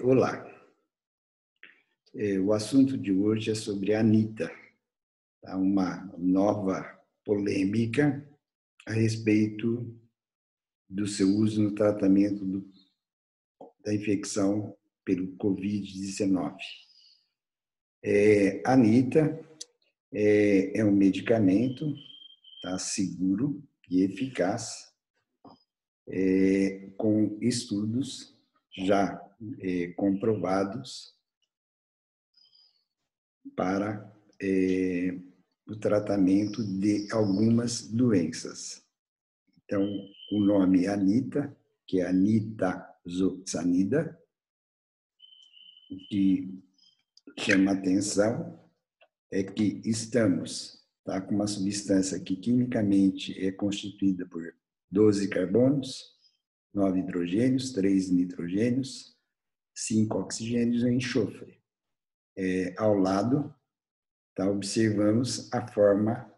Olá, o assunto de hoje é sobre a Anitta, tá? Uma nova polêmica a respeito do seu uso no tratamento da infecção pelo Covid-19. A Anitta é um medicamento, tá, seguro e eficaz, com estudos já comprovados para o tratamento de algumas doenças. Então, o nome é Anitta, que é nitazoxanida, o que chama atenção é que estamos com uma substância que quimicamente é constituída por 12 carbonos, 9 hidrogênios, 3 nitrogênios, 5 oxigênios e enxofre. Ao lado, observamos a forma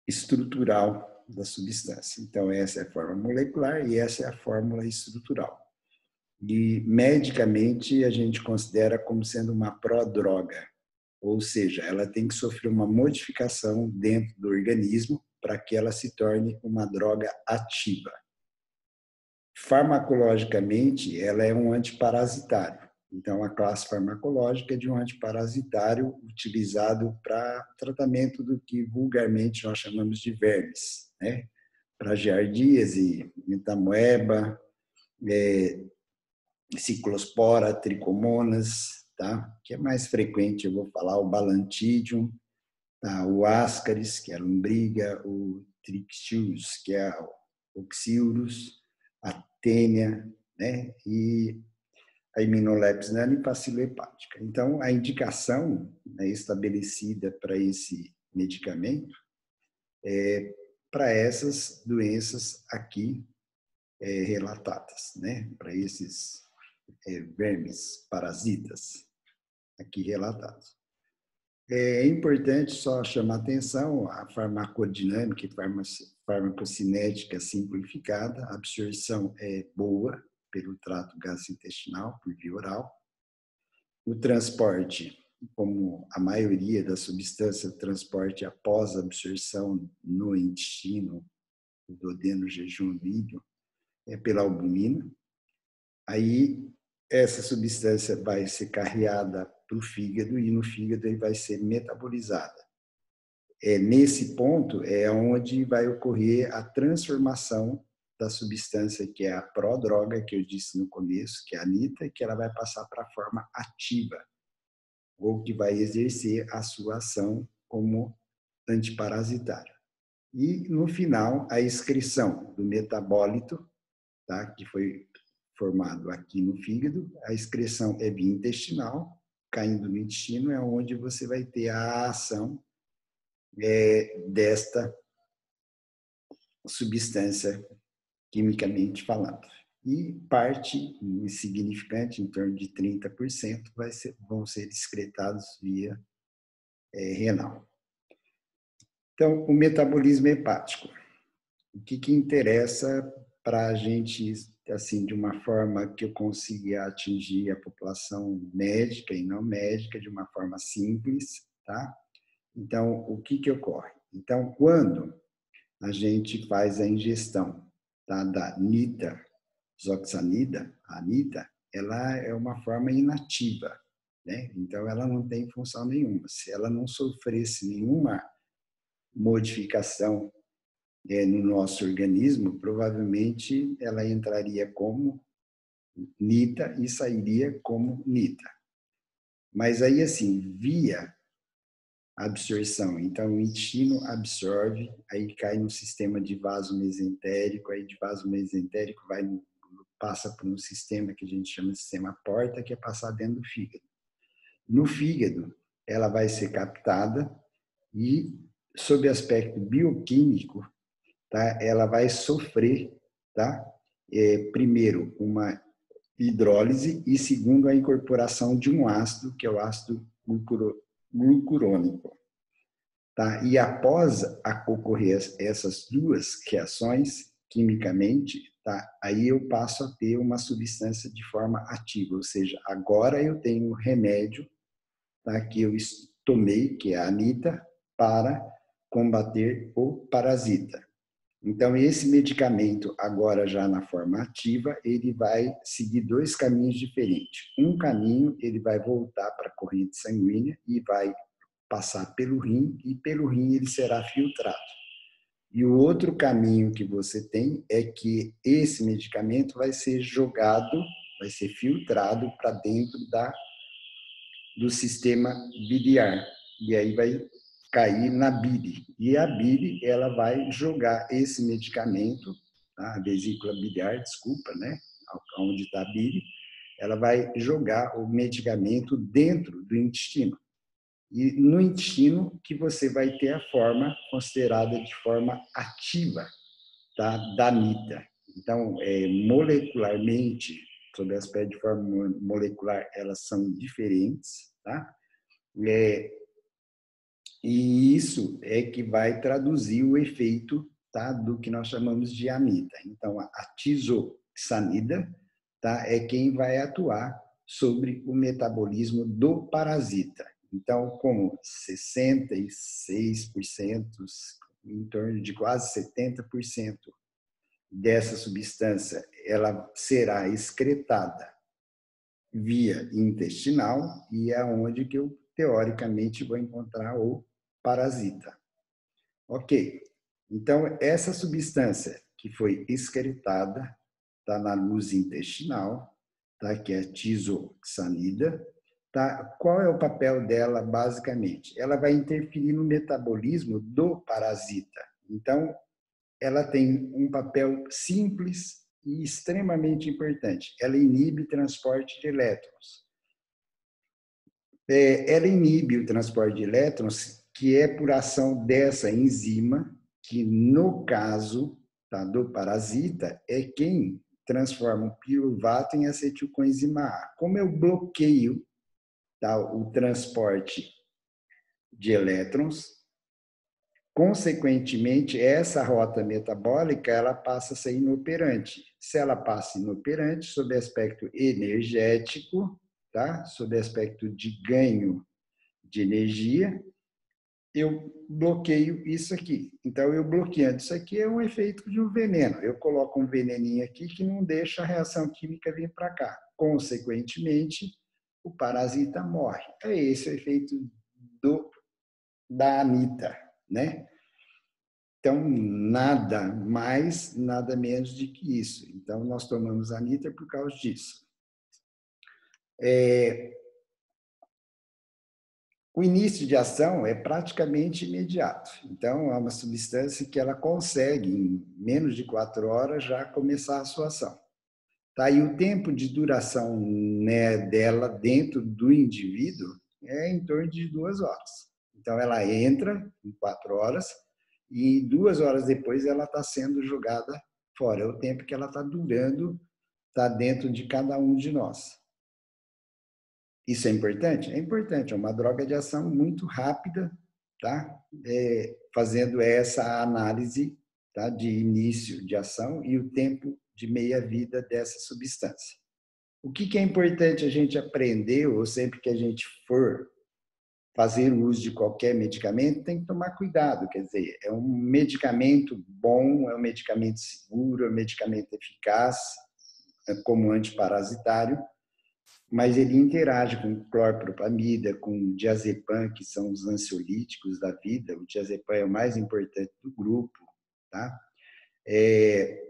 estrutural da substância. Então, essa é a forma molecular e essa é a fórmula estrutural. E, medicamente, a gente considera como sendo uma prodroga, ou seja, ela tem que sofrer uma modificação dentro do organismo para que ela se torne uma droga ativa. Farmacologicamente, ela é um antiparasitário. Então, a classe farmacológica é de um antiparasitário utilizado para tratamento do que vulgarmente nós chamamos de vermes, né? Para giardíase, entamoeba, ciclospora, tricomonas, tá? Que é mais frequente, eu vou falar o balantidium, tá? O ascaris, que é a lombriga, o trixius, que é o oxyurus, a tênia, né? E a iminolepis nano-bacilo-hepática. Então, a indicação, né, estabelecida para esse medicamento é para essas doenças aqui relatadas, né? Para esses vermes, parasitas aqui relatados. É importante só chamar atenção a farmacodinâmica e farmacocinética simplificada. A absorção é boa pelo trato gastrointestinal, por via oral. O transporte, como a maioria da substância, o transporte após a absorção no intestino, o duodeno, jejum, bílio, é pela albumina. Aí, essa substância vai ser carreada para o fígado e no fígado ele vai ser metabolizada. Nesse ponto é onde vai ocorrer a transformação da substância que é a prodroga, que eu disse no começo, que é a Anitta, que ela vai passar para a forma ativa, ou que vai exercer a sua ação como antiparasitário. E, no final, a excreção do metabólito, tá, que foi formado aqui no fígado, a excreção é via intestinal, caindo no intestino é onde você vai ter a ação desta substância quimicamente falando. E parte insignificante, em torno de 30%, vão ser excretados via renal. Então, o metabolismo hepático. O que interessa para a gente, assim, de uma forma que eu consiga atingir a população médica e não médica de uma forma simples, tá? Então, o que ocorre? Então, quando a gente faz a ingestão, tá, da nitazoxanida, a Anitta, ela é uma forma inativa, né? Então, ela não tem função nenhuma. Se ela não sofresse nenhuma modificação no nosso organismo, provavelmente ela entraria como Nita e sairia como Nita. Mas aí, assim, via absorção. Então, o intestino absorve, aí cai no sistema de vaso mesentérico, aí de vaso mesentérico passa por um sistema que a gente chama de sistema porta, que é passar dentro do fígado. No fígado, ela vai ser captada e, sob aspecto bioquímico, tá, ela vai sofrer, tá, primeiro, uma hidrólise e, segundo, a incorporação de um ácido, que é o ácido glucurônico. Tá? E após ocorrer essas duas reações quimicamente, tá? Aí eu passo a ter uma substância de forma ativa, ou seja, agora eu tenho um remédio, tá? Que eu tomei, que é a anita, para combater o parasita. Então, esse medicamento, agora já na forma ativa, ele vai seguir dois caminhos diferentes. Um caminho, ele vai voltar para a corrente sanguínea e vai passar pelo rim, e pelo rim ele será filtrado. E o outro caminho que você tem é que esse medicamento vai ser jogado, vai ser filtrado para dentro do sistema biliar. E aí vai cair na bile. E a bile, ela vai jogar esse medicamento, tá? A vesícula biliar, desculpa, né? Onde está a bile, ela vai jogar o medicamento dentro do intestino. E no intestino que você vai ter a forma considerada de forma ativa, tá? Da anita. Então, molecularmente, sob o aspecto de forma molecular, elas são diferentes, tá? E isso é que vai traduzir o efeito, tá, do que nós chamamos de anita. Então, a tizoxanida, tá, é quem vai atuar sobre o metabolismo do parasita. Então, como 66%, em torno de quase 70% dessa substância, ela será excretada via intestinal e é onde que eu, teoricamente, vou encontrar o parasita. Ok. Então, essa substância que foi excretada está na luz intestinal, tá? Que é a tizoxanida. Tá? Qual é o papel dela, basicamente? Ela vai interferir no metabolismo do parasita. Então, ela tem um papel simples e extremamente importante. Ela inibe transporte de elétrons. Ela inibe o transporte de elétrons, que é por ação dessa enzima, que no caso, tá, do parasita, é quem transforma o piruvato em acetilcoenzima A. Como eu bloqueio, tá, o transporte de elétrons, consequentemente, essa rota metabólica ela passa a ser inoperante. Se ela passa inoperante, sob aspecto energético, tá? Sob aspecto de ganho de energia, eu bloqueio isso aqui. Então, eu bloqueando isso aqui é um efeito de um veneno. Eu coloco um veneninho aqui que não deixa a reação química vir para cá. Consequentemente, o parasita morre. É esse o efeito da anita, né? Então, nada mais, nada menos de que isso. Então, nós tomamos anita por causa disso. O início de ação é praticamente imediato. Então, é uma substância que ela consegue, em menos de 4 horas, já começar a sua ação. Tá? E o tempo de duração, né, dela dentro do indivíduo é em torno de 2 horas. Então, ela entra em 4 horas e 2 horas depois ela está sendo jogada fora. É o tempo que ela está durando, está dentro de cada um de nós. Isso é importante? É importante, é uma droga de ação muito rápida, tá? Fazendo essa análise, tá? De início de ação e o tempo de meia-vida dessa substância. O que é importante a gente aprender, ou sempre que a gente for fazer uso de qualquer medicamento, tem que tomar cuidado, quer dizer, é um medicamento bom, é um medicamento seguro, é um medicamento eficaz, como antiparasitário, mas ele interage com clorpropamida, com diazepam, que são os ansiolíticos da vida. O diazepam é o mais importante do grupo, tá?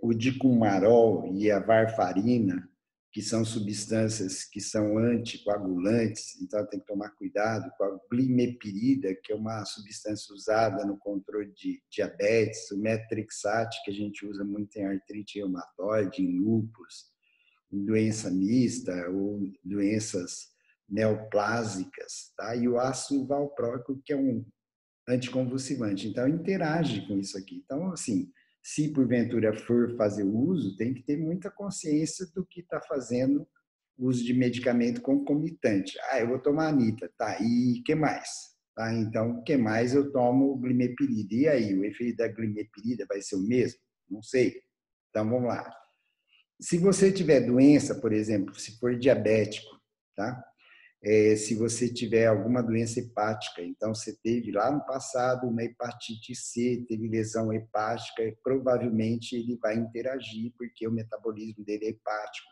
O dicumarol e a varfarina, que são substâncias que são anticoagulantes, então tem que tomar cuidado com a glimepirida, que é uma substância usada no controle de diabetes, o metrixate, que a gente usa muito em artrite reumatoide, em lúpus, em doença mista ou doenças neoplásicas, tá? E o ácido valproico, que é um anticonvulsivante. Então, interage com isso aqui. Então, assim, se porventura for fazer uso, tem que ter muita consciência do que está fazendo uso de medicamento concomitante. Ah, eu vou tomar anita, tá? E o que mais? Tá? Então, o que mais eu tomo glimepirida? E aí, o efeito da glimepirida vai ser o mesmo? Não sei. Então, vamos lá. Se você tiver doença, por exemplo, se for diabético, tá? Se você tiver alguma doença hepática, então você teve lá no passado uma hepatite C, teve lesão hepática, provavelmente ele vai interagir porque o metabolismo dele é hepático.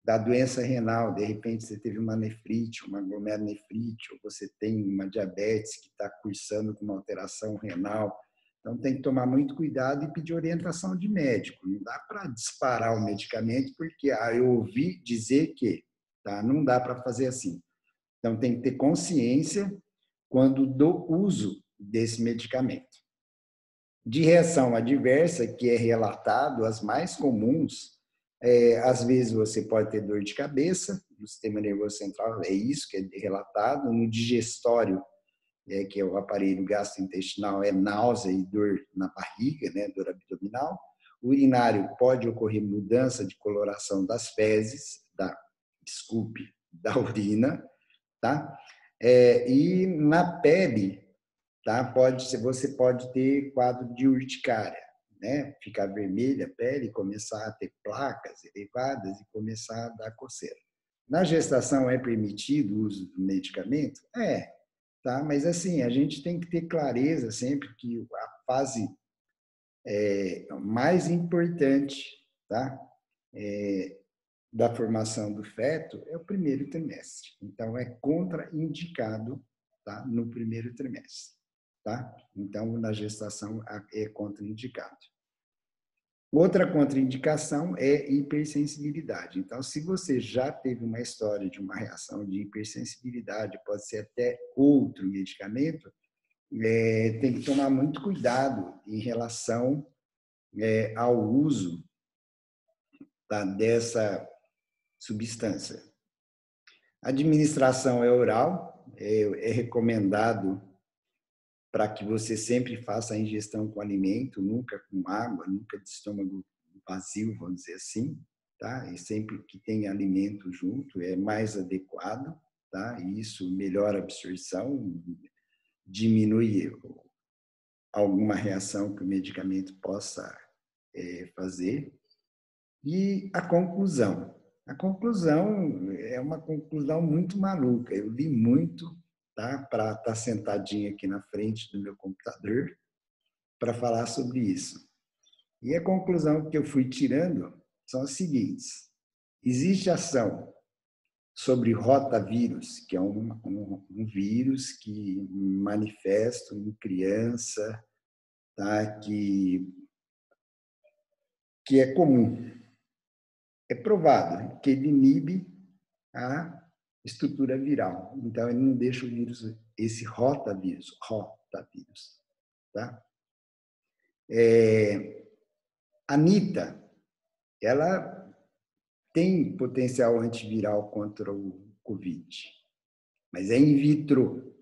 Da doença renal, de repente você teve uma nefrite, uma glomerulonefrite, ou você tem uma diabetes que está cursando com uma alteração renal. Então tem que tomar muito cuidado e pedir orientação de médico. Não dá para disparar o medicamento porque eu ouvi dizer que, tá? Não dá para fazer assim. Então tem que ter consciência quando do uso desse medicamento. De reação adversa, que é relatado, as mais comuns, às vezes você pode ter dor de cabeça no sistema nervoso central, é isso que é relatado. No digestório, que é o aparelho gastrointestinal, é náusea e dor na barriga, né, dor abdominal. O urinário pode ocorrer mudança de coloração das fezes, da urina, tá? E na pele, tá? Você pode ter quadro de urticária, né? Ficar vermelha a pele, começar a ter placas elevadas e começar a dar coceira. Na gestação é permitido o uso do medicamento? Tá? Mas assim, a gente tem que ter clareza sempre que a fase mais importante, tá? Da formação do feto é o primeiro trimestre. Então, é contraindicado, tá? No primeiro trimestre. Tá? Então, na gestação é contraindicado. Outra contraindicação é hipersensibilidade. Então, se você já teve uma história de uma reação de hipersensibilidade, pode ser até outro medicamento, tem que tomar muito cuidado em relação ao uso, tá, dessa substância. A administração é oral, é recomendado para que você sempre faça a ingestão com alimento, nunca com água, nunca de estômago vazio, vamos dizer assim, tá? E sempre que tem alimento junto é mais adequado, tá? E isso melhora a absorção, diminui alguma reação que o medicamento possa fazer. E a conclusão. A conclusão é uma conclusão muito maluca. Eu li muito, tá? Para estar sentadinho aqui na frente do meu computador para falar sobre isso. E a conclusão que eu fui tirando são as seguintes. Existe ação sobre rotavírus, que é um vírus que manifesta em criança, tá? que é comum. É provado que ele inibe a estrutura viral. Então, ele não deixa o vírus, esse rotavírus, tá? A Anita, ela tem potencial antiviral contra o Covid, mas é in vitro,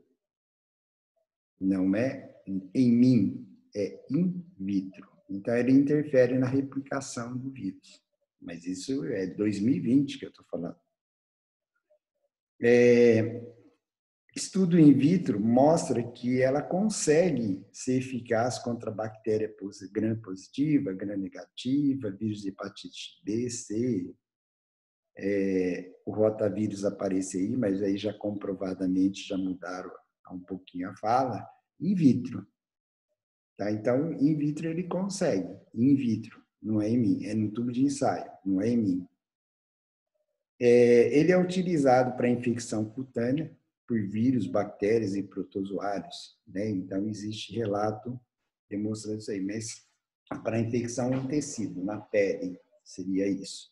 não é em mim, é in vitro. Então, ele interfere na replicação do vírus. Mas isso é 2020 que eu estou falando. Estudo in vitro mostra que ela consegue ser eficaz contra a bactéria gram-positiva, gram-negativa, vírus de hepatite B, C, o rotavírus aparece aí, mas aí já comprovadamente já mudaram um pouquinho a fala, in vitro. Tá? Então, in vitro ele consegue, in vitro, não é em mim, é no tubo de ensaio, não é em mim. Ele é utilizado para infecção cutânea por vírus, bactérias e protozoários, né? Então, existe relato demonstrando isso aí, mas para infecção em tecido, na pele, seria isso.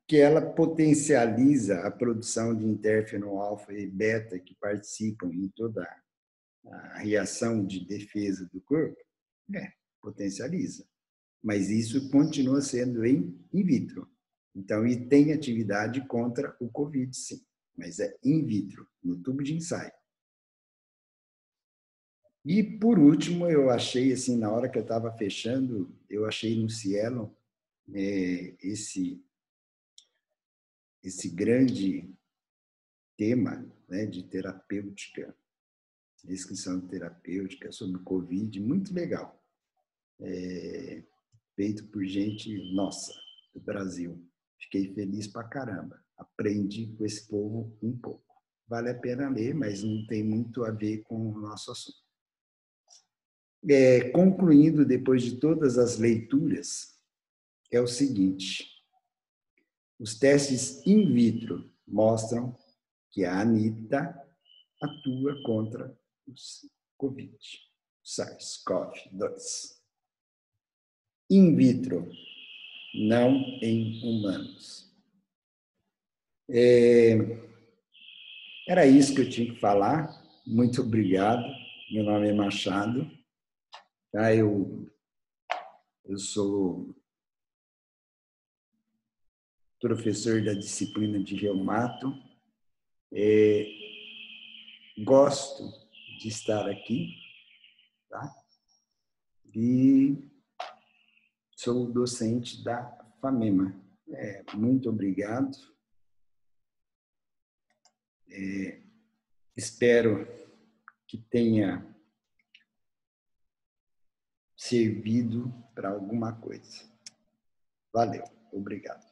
Que ela potencializa a produção de interferon alfa e beta que participam em toda a reação de defesa do corpo, potencializa. Mas isso continua sendo in vitro. Então, e tem atividade contra o Covid, sim, mas é in vitro, no tubo de ensaio. E, por último, eu achei, assim, na hora que eu estava fechando, eu achei no Cielo esse grande tema, né, de terapêutica, descrição terapêutica sobre o Covid, muito legal. feito por gente nossa, do Brasil. Fiquei feliz pra caramba. Aprendi com esse povo um pouco. Vale a pena ler, mas não tem muito a ver com o nosso assunto. Concluindo, depois de todas as leituras, é o seguinte: os testes in vitro mostram que a Anitta atua contra o Covid, SARS-CoV-2. In vitro, não em humanos. Era isso que eu tinha que falar. Muito obrigado. Meu nome é Machado. Eu sou professor da disciplina de reumato. Gosto de estar aqui, tá? E sou docente da FAMEMA. Muito obrigado. Espero que tenha servido para alguma coisa. Valeu, obrigado.